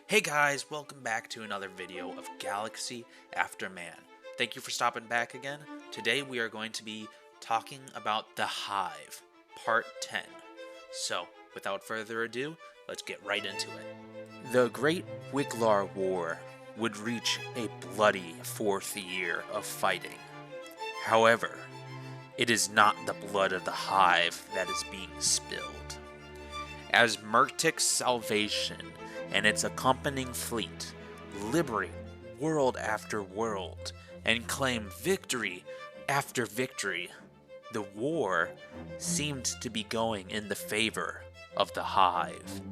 Hey guys, welcome back to another video of Galaxy After Man. Thank you for stopping back again. Today we are going to be talking about the Hive, Part 10. So, without further ado, let's get right into it. The Great Wicklar War would reach a bloody fourth year of fighting. However, it is not the blood of the Hive that is being spilled. As Murtic's salvation and its accompanying fleet liberate world after world and claim victory after victory, the war seemed to be going in the favor of the Hive.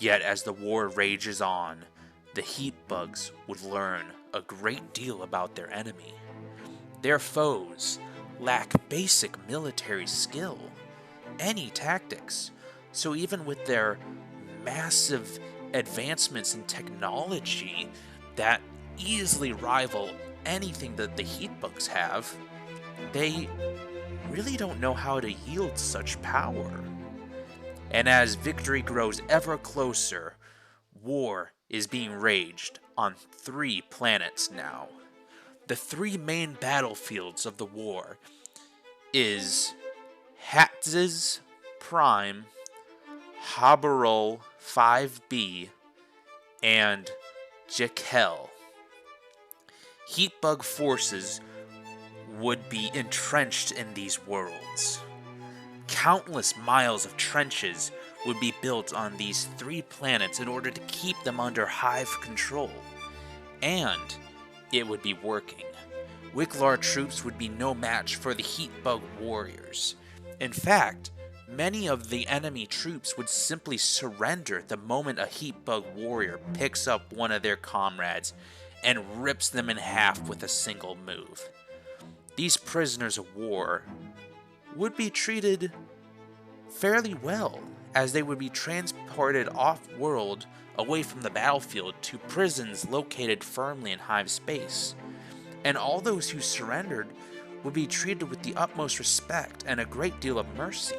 Yet as the war rages on, the heat bugs would learn a great deal about their enemy. Their foes lack basic military skill, any tactics, so even with their massive advancements in technology that easily rival anything that the heat bugs have, they really don't know how to yield such power. And as victory grows ever closer, war is being waged on 3 planets now. The 3 main battlefields of the war is Hatz's Prime, Habarol 5B, and Jekyll. Heatbug forces would be entrenched in these worlds. Countless miles of trenches would be built on these 3 planets in order to keep them under Hive control. And it would be working. Wicklar troops would be no match for the Heatbug warriors. In fact, many of the enemy troops would simply surrender the moment a Heatbug warrior picks up one of their comrades and rips them in half with a single move. These prisoners of war would be treated fairly well, as they would be transported off-world away from the battlefield to prisons located firmly in Hive space. And all those who surrendered would be treated with the utmost respect and a great deal of mercy,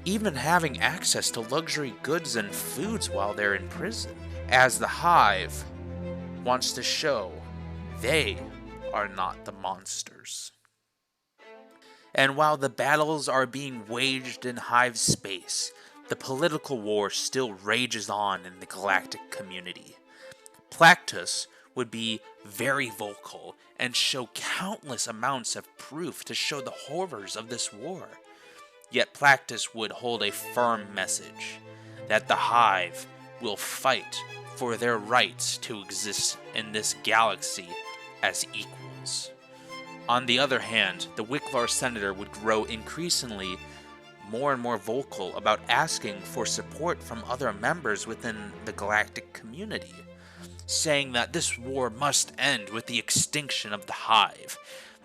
even having access to luxury goods and foods while they're in prison, as the Hive wants to show they are not the monsters. And while the battles are being waged in Hive space, the political war still rages on in the galactic community. Plactus would be very vocal and show countless amounts of proof to show the horrors of this war. Yet Plactus would hold a firm message that the Hive will fight for their rights to exist in this galaxy as equals. On the other hand, the Wicklar senator would grow increasingly more and more vocal about asking for support from other members within the galactic community, saying that this war must end with the extinction of the Hive,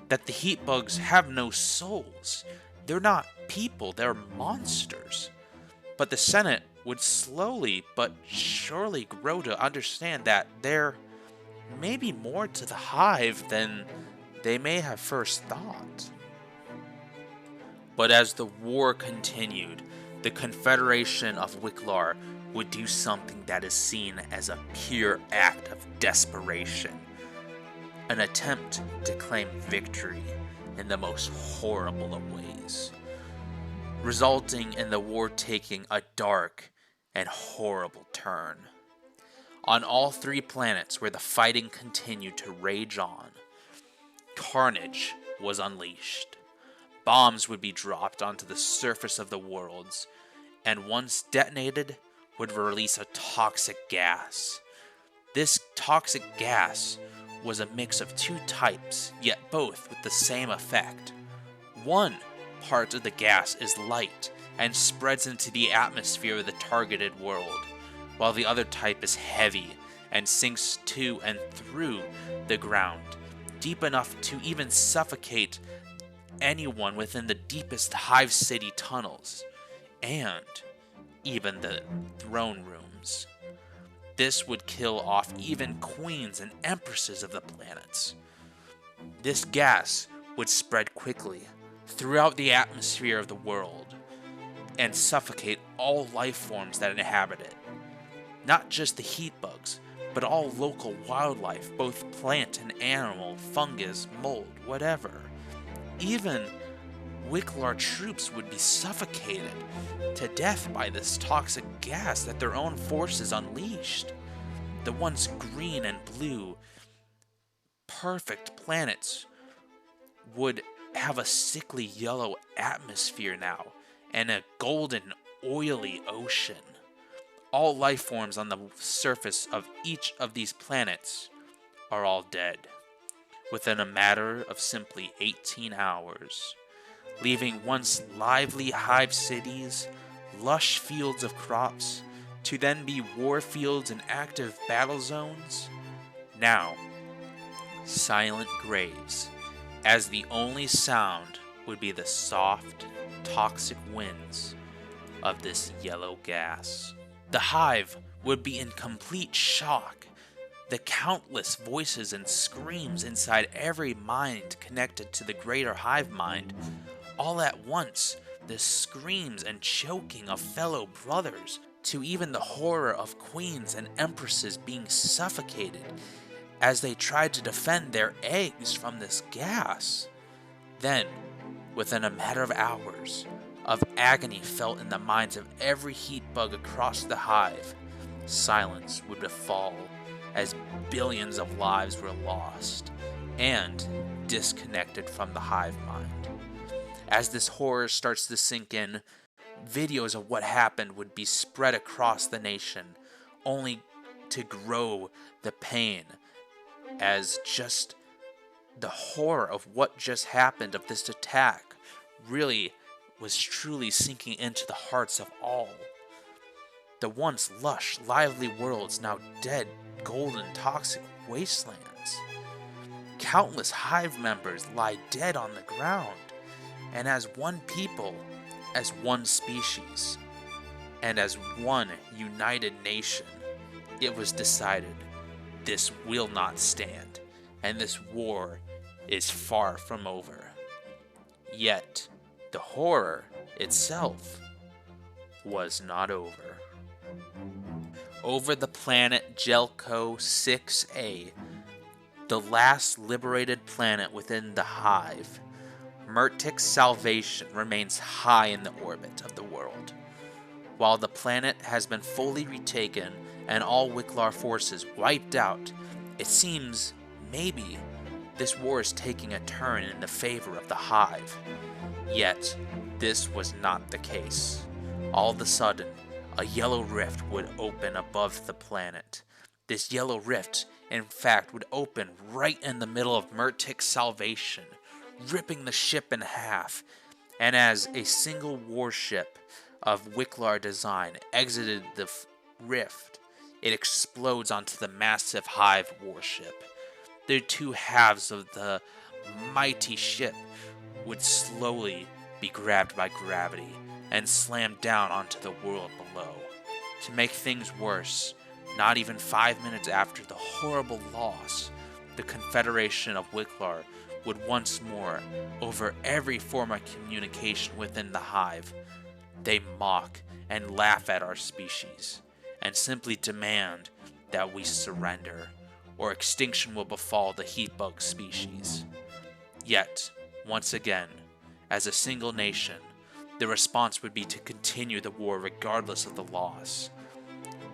that the heat bugs have no souls. They're not people, they're monsters. But the Senate would slowly but surely grow to understand that there may be more to the Hive than they may have first thought. But as the war continued, the Confederation of Wicklar would do something that is seen as a pure act of desperation, an attempt to claim victory in the most horrible of ways, resulting in the war taking a dark and horrible turn. On all 3 planets where the fighting continued to rage on, carnage was unleashed. Bombs would be dropped onto the surface of the worlds, and once detonated, would release a toxic gas. This toxic gas was a mix of 2 types, yet both with the same effect. One part of the gas is light and spreads into the atmosphere of the targeted world, while the other type is heavy and sinks to and through the ground, deep enough to even suffocate anyone within the deepest Hive City tunnels, and even the throne rooms. This would kill off even queens and empresses of the planets. This gas would spread quickly throughout the atmosphere of the world and suffocate all life forms that inhabit it. Not just the heat bugs, but all local wildlife, both plant and animal, fungus, mold, whatever. Even Wicklar troops would be suffocated to death by this toxic gas that their own forces unleashed. The once green and blue, perfect planets would have a sickly yellow atmosphere now, and a golden, oily ocean. All life forms on the surface of each of these planets are all dead, within a matter of simply 18 hours, leaving once lively hive cities, lush fields of crops, to then be war fields and active battle zones. Now, silent graves, as the only sound would be the soft, toxic winds of this yellow gas. The Hive would be in complete shock. The countless voices and screams inside every mind connected to the greater hive mind, all at once, the screams and choking of fellow brothers, to even the horror of queens and empresses being suffocated as they tried to defend their eggs from this gas. Then, within a matter of hours of agony felt in the minds of every heat bug across the hive, silence would befall as billions of lives were lost and disconnected from the hive mind. As this horror starts to sink in, videos of what happened would be spread across the nation, only to grow the pain as just the horror of what just happened, of this attack, really was truly sinking into the hearts of all. The once lush, lively worlds now dead, golden, toxic wastelands. Countless hive members lie dead on the ground, and as one people, as one species, and as one united nation, it was decided this will not stand, and this war is far from over. Yet, the horror itself was not over. Over the planet Jelko 6A, the last liberated planet within the Hive, Murtic's salvation remains high in the orbit of the world. While the planet has been fully retaken and all Wicklar forces wiped out, it seems maybe this war is taking a turn in the favor of the Hive. Yet, this was not the case. All of a sudden, a yellow rift would open above the planet. This yellow rift, in fact, would open right in the middle of Murtic's salvation, ripping the ship in half, and as a single warship of Wicklar design exited the rift, it explodes onto the massive Hive warship. The two halves of the mighty ship would slowly be grabbed by gravity and slammed down onto the world below. To make things worse, not even 5 minutes after the horrible loss, the Confederation of Wicklar would once more, over every form of communication within the Hive, they mock and laugh at our species, and simply demand that we surrender, or extinction will befall the heat bug species. Yet, once again, as a single nation, the response would be to continue the war regardless of the loss.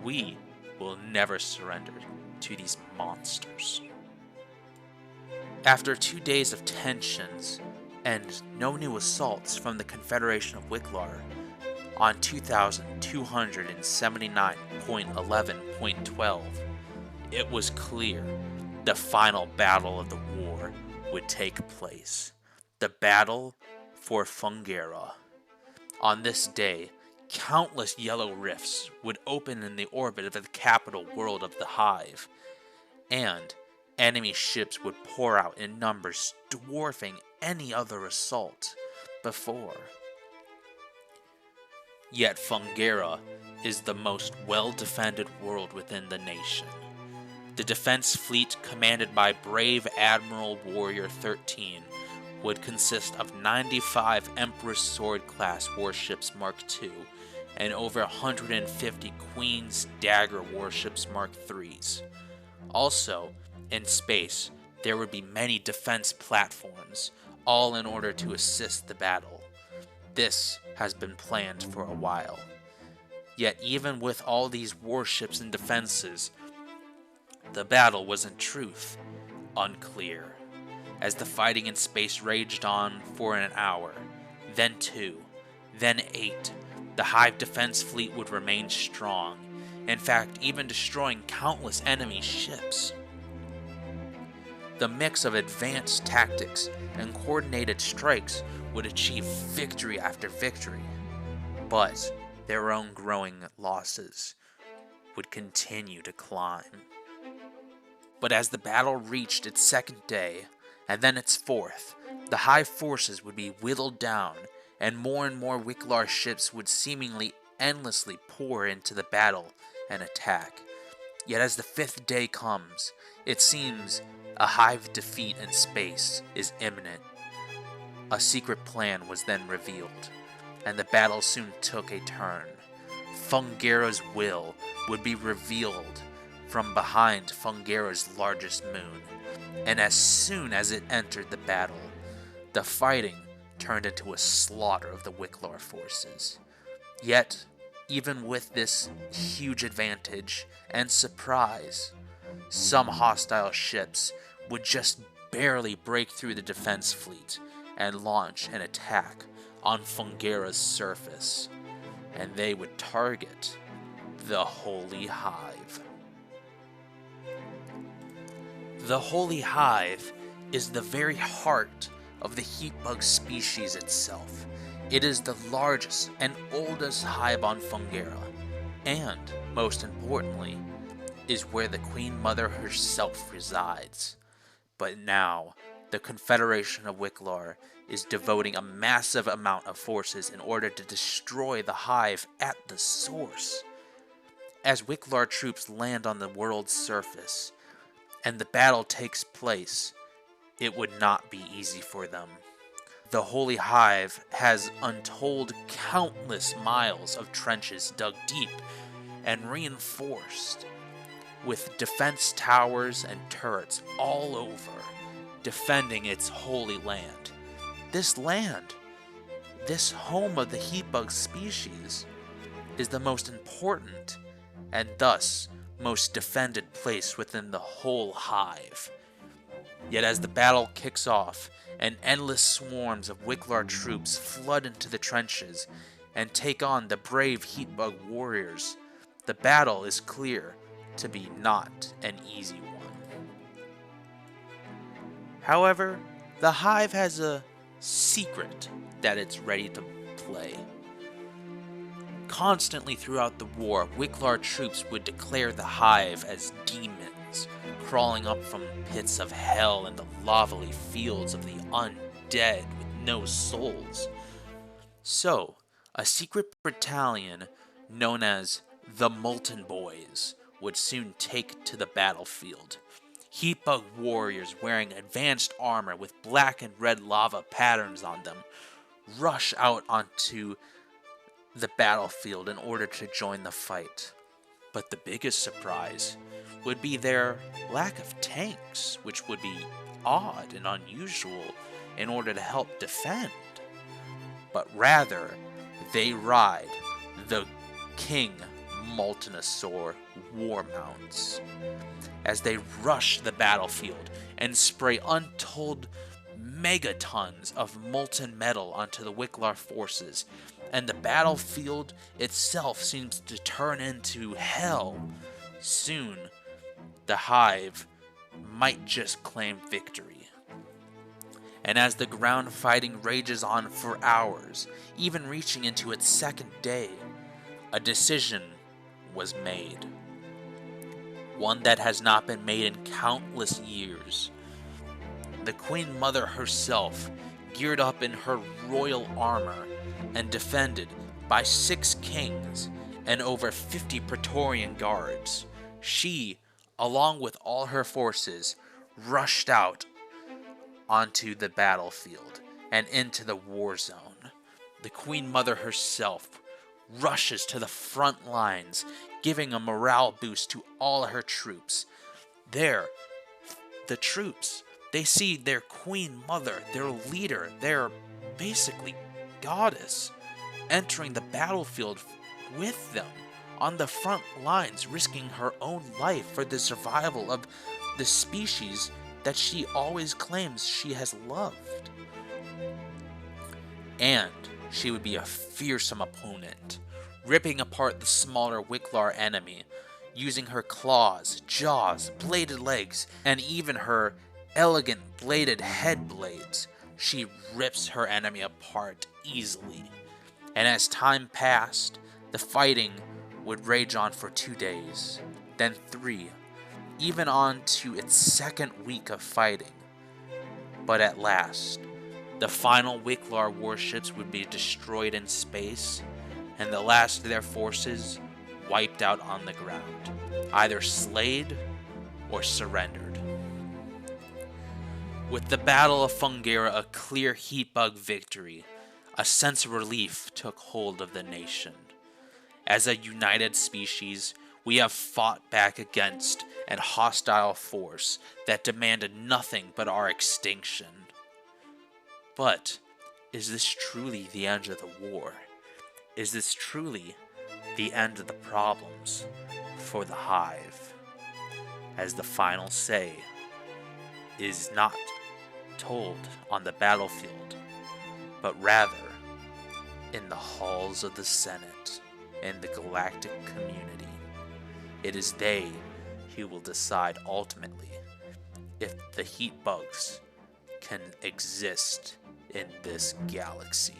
We will never surrender to these monsters. After 2 days of tensions and no new assaults from the Confederation of Wicklar, on 2279.11.12, it was clear the final battle of the war would take place. The battle for Fungera. On this day, countless yellow rifts would open in the orbit of the capital world of the Hive, and enemy ships would pour out in numbers dwarfing any other assault before. Yet Fungera is the most well-defended world within the nation. The defense fleet commanded by brave Admiral Warrior 13 would consist of 95 Empress Sword-class warships Mark II and over 150 Queen's Dagger warships Mark IIIs. Also, in space, there would be many defense platforms, all in order to assist the battle. This has been planned for a while. Yet even with all these warships and defenses, the battle was in truth unclear, as the fighting in space raged on for an hour, then 2, then 8. The Hive defense fleet would remain strong, in fact, even destroying countless enemy ships. The mix of advanced tactics and coordinated strikes would achieve victory after victory, but their own growing losses would continue to climb. But as the battle reached its second day, and then its fourth, the Hive forces would be whittled down, and more Wicklar ships would seemingly endlessly pour into the battle and attack. Yet as the fifth day comes, it seems a Hive defeat in space is imminent. A secret plan was then revealed, and the battle soon took a turn. Fungera's will would be revealed from behind Fungera's largest moon, and as soon as it entered the battle, the fighting turned into a slaughter of the Wicklar forces. Yet, even with this huge advantage and surprise, some hostile ships would just barely break through the defense fleet and launch an attack on Fungera's surface, and they would target the Holy Hive. The Holy Hive is the very heart of the heatbug species itself. It is the largest and oldest hive on Fungera, and, most importantly, is where the Queen Mother herself resides. But now, the Confederation of Wicklar is devoting a massive amount of forces in order to destroy the Hive at the source. As Wicklar troops land on the world's surface, and the battle takes place, it would not be easy for them. The Holy Hive has untold countless miles of trenches dug deep and reinforced, with defense towers and turrets all over, defending its holy land. This land, this home of the heatbug species, is the most important and thus most defended place within the whole Hive. Yet as the battle kicks off, and endless swarms of Wicklar troops flood into the trenches and take on the brave heatbug warriors, the battle is clear to be not an easy one. However, the Hive has a secret that it's ready to play. Constantly throughout the war, Wicklar troops would declare the Hive as demons, crawling up from pits of hell in the lovely fields of the undead with no souls. So, a secret battalion known as the Molten Boys would soon take to the battlefield. Heatbug warriors wearing advanced armor with black and red lava patterns on them rush out onto the battlefield in order to join the fight. But the biggest surprise would be their lack of tanks, which would be odd and unusual in order to help defend. But rather, they ride the King Moltenasaur war mounts as they rush the battlefield and spray untold megatons of molten metal onto the Wicklar forces, and the battlefield itself seems to turn into hell. Soon, the Hive might just claim victory. And as the ground fighting rages on for hours, even reaching into its second day, a decision was made. One that has not been made in countless years. The Queen Mother herself, geared up in her royal armor and defended by 6 kings and over 50 Praetorian guards, she, along with all her forces, rushed out onto the battlefield and into the war zone. The Queen Mother herself rushes to the front lines, giving a morale boost to all her troops. there, the troops, they see their queen mother, their leader, their basically goddess, entering the battlefield with them on the front lines, risking her own life for the survival of the species that she always claims she has loved. And she would be a fearsome opponent, ripping apart the smaller Wicklar enemy, using her claws, jaws, bladed legs, and even her elegant bladed head blades. She rips her enemy apart easily. And as time passed, the fighting would rage on for 2 days, then 3, even on to its second week of fighting. But at last, the final Wicklar warships would be destroyed in space, and the last of their forces wiped out on the ground, either slayed or surrendered. With the Battle of Fungera a clear heatbug victory, a sense of relief took hold of the nation. As a united species, we have fought back against an hostile force that demanded nothing but our extinction. But is this truly the end of the war? Is this truly the end of the problems for the Hive? As the final say is not told on the battlefield, but rather in the halls of the Senate and the galactic community. It is they who will decide ultimately if the heat bugs can exist in this galaxy.